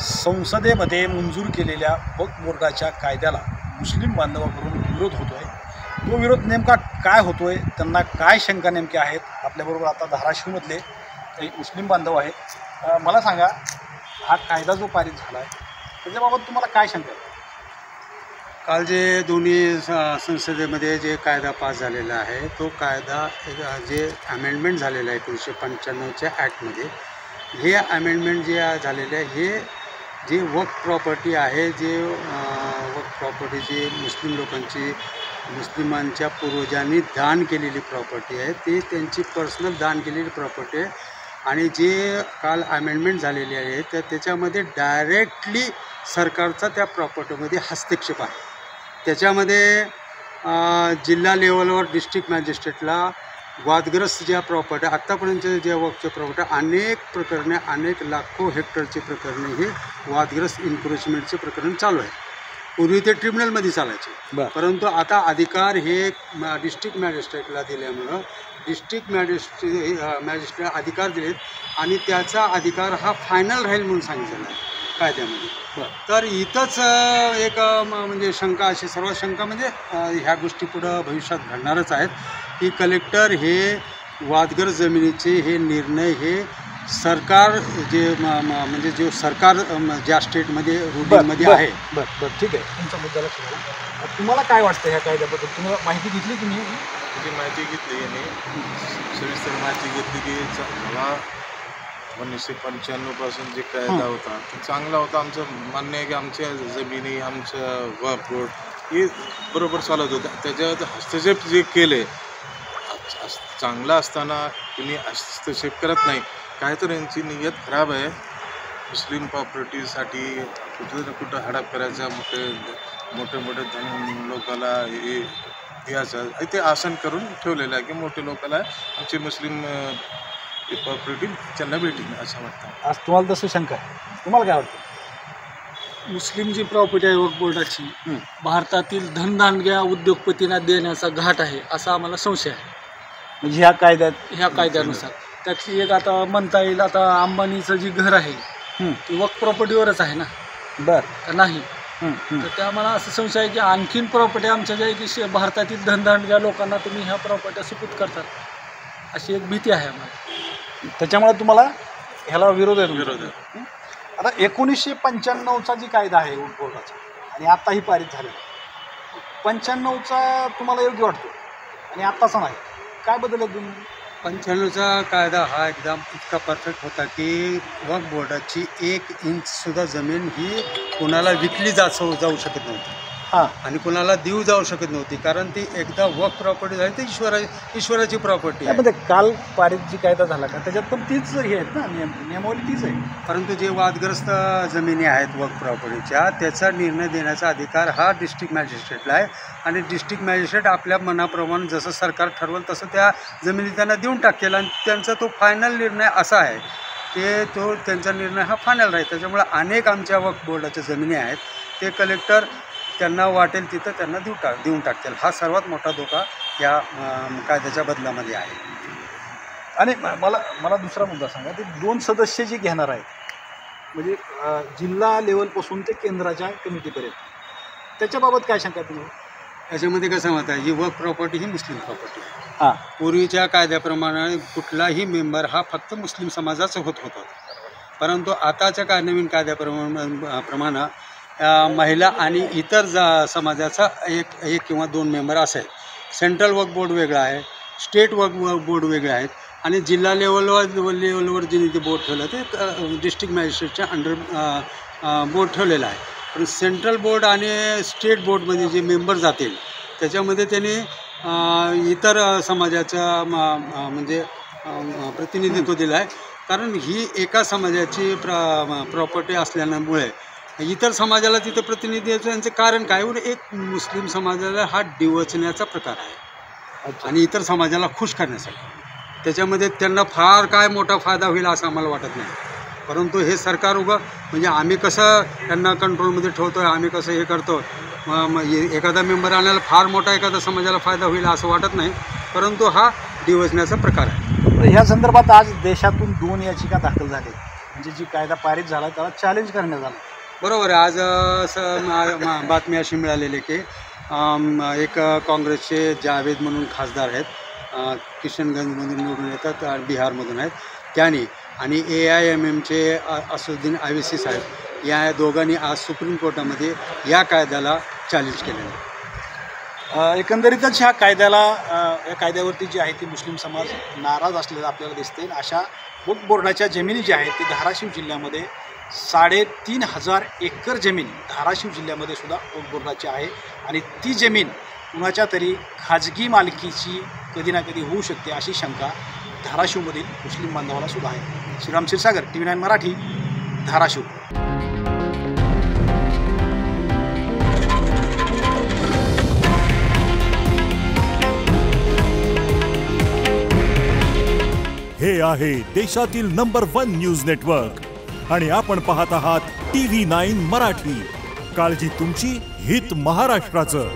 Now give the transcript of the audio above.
संसदेमध्ये मंजूर केलेल्या वक्फ बोर्डाच्या कायद्याला मुस्लिम बांधवाकडून विरोध होतो आहे. तो विरोध नेमका काय होतो आहे, त्यांना काय शंका नेमक्या आहेत, आपल्याबरोबर आता धाराशिवमधले काही मुस्लिम बांधव आहेत. मला सांगा, हा कायदा जो पारित झाला आहे त्याच्याबाबत तुम्हाला काय शंका आहे? काल जे दोन्ही संसदेमध्ये जे कायदा पास झालेला आहे तो कायदा जे अमेंडमेंट झालेलं आहे 1995च्या ॲक्टमध्ये, हे अमेंडमेंट जे झालेलं आहे हे जे वक्फ प्रॉपर्टी आहे, जे वक्फ प्रॉपर्टी जे मुस्लिम लोकांची मुस्लिमांच्या पूर्वजांनी दान केलेली प्रॉपर्टी आहे, ते त्यांची पर्सनल दान केलेली प्रॉपर्टी आहे. आणि जे काल अमेंडमेंट झालेली आहे तर त्याच्यामध्ये डायरेक्टली सरकारचा त्या प्रॉपर्टीमध्ये हस्तक्षेप आहे. त्याच्यामध्ये जिल्हा लेवलवर डिस्ट्रिक्ट मॅजिस्ट्रेटला वादग्रस्त ज्या प्रॉपर्टी आत्तापर्यंत ज्या वक्फच्या प्रॉपर्टी अनेक प्रकरणे, अनेक लाखो हेक्टरची प्रकरणे हे वादग्रस्त इन्क्रोचमेंटचे प्रकरण चालू आहे. पूर्वी ते ट्रिब्युनलमध्ये चालायचे, परंतु आता अधिकार हे डिस्ट्रिक्ट मॅजिस्ट्रेटला दिल्यामुळं डिस्ट्रिक्ट मॅजिस्ट्रेट अधिकार दिलेत आणि त्याचा अधिकार हा फायनल राहील म्हणून सांगितलेला आहे कायद्यामध्ये. तर इथंच एक म्हणजे शंका, अशी सर्व शंका म्हणजे ह्या गोष्टी पुढं भविष्यात घडणारच आहेत की कलेक्टर हे वादग्रस्त जमिनीचे हे निर्णय हे सरकार जे म्हणजे जो सरकार ज्या स्टेटमध्ये रूलिंगमध्ये आहे. बरं ठीक आहे, तुमचा मुद्दा लक्षात आला. तुम्हाला काय वाटतं ह्या कायद्याबद्दल? तुम्हाला माहिती घेतली, तुम्ही जी माहिती घेतली आणि सविस्तर माहिती घेतली की मला 1995 पासून जे कायदा होता तो चांगला होता. आमचं मान्य आहे की आमच्या जमिनी, आमचं वक्फ बोर्ड हे बरोबर चालत होतं. त्याच्यात हस्तक्षेप जे केले चांगला असताना कुणी हस्तक्षेप करत नाही. काय तर यांची नियत खराब आहे. मुस्लिम प्रॉपर्टीसाठी कुठं ना कुठं हडप करायचा, मोठे धन लोकाला हे द्यायचं ते आसन करून ठेवलेलं आहे की मोठे लोकांना आमची मुस्लिम प्रॉपर्टी त्यांना भेटेल असं वाटतं. आज तुम्हाला तसं शंका आहे, तुम्हाला काय वाटतं? मुस्लिम जी प्रॉपर्टी आहे वक्फ बोर्डाची, भारतातील धनदांडग्या उद्योगपतींना देण्याचा घाट आहे असा आम्हाला संशय आहे. म्हणजे ह्या कायद्यानुसार त्यातली एक आता म्हणता येईल, आता अंबानीचं जे घर आहे ते वक्फ प्रॉपर्टीवरच आहे ना. बरं नाही, तर त्या आम्हाला असं संशय आहे की आणखीन प्रॉपर्टी आमच्या ज्या की भारतातील धनदांडग्या लोकांना तुम्ही ह्या प्रॉपर्ट्या सुपूत करतात अशी एक भीती आहे आम्हाला. त्याच्यामुळे तुम्हाला ह्याला विरोध आहे. आता 1995चा जी कायदा आहे वक्फ बोर्डाचा आणि आत्ताही पारित झालेला, 95चा तुम्हाला योग्य वाटतो आणि आत्ताचा नाही, काय बदल आहे तुम्ही? 95चा कायदा हा एकदम इतका परफेक्ट होता की वक्फ बोर्डाची 1 इंचसुद्धा जमीन ही कोणाला विकली जाऊ शकत नव्हती आणि कोणाला देऊ जाऊ शकत नव्हती, कारण ती एकदा वक्फ प्रॉपर्टी झाली तर ईश्वराची प्रॉपर्टी आहे. म्हणजे काल पारित जी कायदा झाला का त्याच्यात पण तीच हे आहेत ना, नियमावली तीच आहे. परंतु जे वादग्रस्त जमिनी आहेत वक्फ प्रॉपर्टीच्या त्याचा निर्णय देण्याचा अधिकार हा डिस्ट्रिक्ट मॅजिस्ट्रेटला आहे आणि डिस्ट्रिक्ट मॅजिस्ट्रेट आपल्या मनाप्रमाणे जसं सरकार ठरवलं तसं त्या जमिनी त्यांना देऊन टाकेल आणि त्यांचा तो फायनल निर्णय असा आहे की तो त्यांचा निर्णय हा फायनल राहील. त्याच्यामुळे अनेक आमच्या वक्फ बोर्डाच्या जमिनी आहेत ते कलेक्टर त्यांना वाटेल तिथं त्यांना देऊन टाकतील. हा सर्वात मोठा धोका या कायद्याच्या बदलामध्ये आहे. आणि मला दुसरा मुद्दा सांगा, ते 2 सदस्य जे घेणार आहेत म्हणजे जिल्हा लेवलपासून ते केंद्राच्या कमिटीपर्यंत, त्याच्याबाबत काय शंका तुम्ही? याच्यामध्ये कसं मत आहे, ही वक्फ प्रॉपर्टी ही मुस्लिम प्रॉपर्टी आहे. पूर्वीच्या कायद्याप्रमाणे कुठलाही मेंबर हा फक्त मुस्लिम समाजाचा होत होता, परंतु आताच्या नवीन कायद्याप्रमाणे महिला आणि इतर समाजाचा एक किंवा 2 मेंबर असेल. सेंट्रल वक्फ बोर्ड वेगळा आहे, स्टेट वक्फ बोर्ड वेगळे आहेत आणि जिल्हा लेवलवर जे ते बोर्ड ठेवलं ते डिस्ट्रिक्ट मॅजिस्ट्रेटच्या अंडर बोर्ड ठेवलेला आहे. पण सेंट्रल बोर्ड आणि स्टेट बोर्डमध्ये जे मेंबर जातील त्याच्यामध्ये त्यांनी इतर समाजाचा म्हणजे प्रतिनिधित्व दिलं आहे, कारण ही एका समाजाची प्रॉपर्टी असल्यामुळे इतर समाजाला तिथं प्रतिनिधित्व यांचं कारण काय, एक मुस्लिम समाजाला हा डिवचण्याचा प्रकार आहे आणि इतर समाजाला खुश करण्यासाठी. त्याच्यामध्ये त्यांना फार काय मोठा फायदा होईल असं आम्हाला वाटत नाही, परंतु हे सरकार म्हणजे आम्ही कसं त्यांना कंट्रोलमध्ये ठेवतो आहे, आम्ही कसं हे करतो, एखादा मेंबर आणायला फार मोठा एखादा समाजाला फायदा होईल असं वाटत नाही, परंतु हा डिवचण्याचा प्रकार आहे. ह्या संदर्भात आज देशातून 2 याचिका दाखल झाल्या. म्हणजे जी कायदा पारित झाला त्याला चॅलेंज करण्यात आलं. बरोबर आहे. आज असं बातमी अशी मिळालेली की एक काँग्रेसचे जावेद म्हणून खासदार आहेत, किशनगंजमधून निवडून येतात, बिहारमधून आहेत, त्यांनी आणि AIMMचे असुद्दीन ओवैसी साहेब या दोघांनी आज सुप्रीम कोर्टामध्ये या कायद्याला चॅलेंज केलेलं आहे. एकंदरीतच ह्या कायद्याला या कायद्यावरती जी आहे ती मुस्लिम समाज नाराज असलेला आपल्याला दिसते. अशा वक्फ बोर्डाच्या जमिनी ज्या आहेत ती धाराशिव जिल्ह्यामध्ये 3,500 एकर जमीन धाराशिव जिल्ह्यामध्ये सुद्धा वक्फ बोर्डाची आहे आणि ती जमीन कुणाच्या तरी खाजगी मालकीची कधी ना कधी होऊ शकते अशी शंका धाराशिवमधील मुस्लिम बांधवाला सुद्धा आहे. श्रीराम क्षीरसागर, TV9 मराठी, धाराशिव. हे आहे देशातील नंबर 1 न्यूज नेटवर्क आणि आपण पाहत आहात TV9 मराठी. काळजी तुमची, हित महाराष्ट्राचं.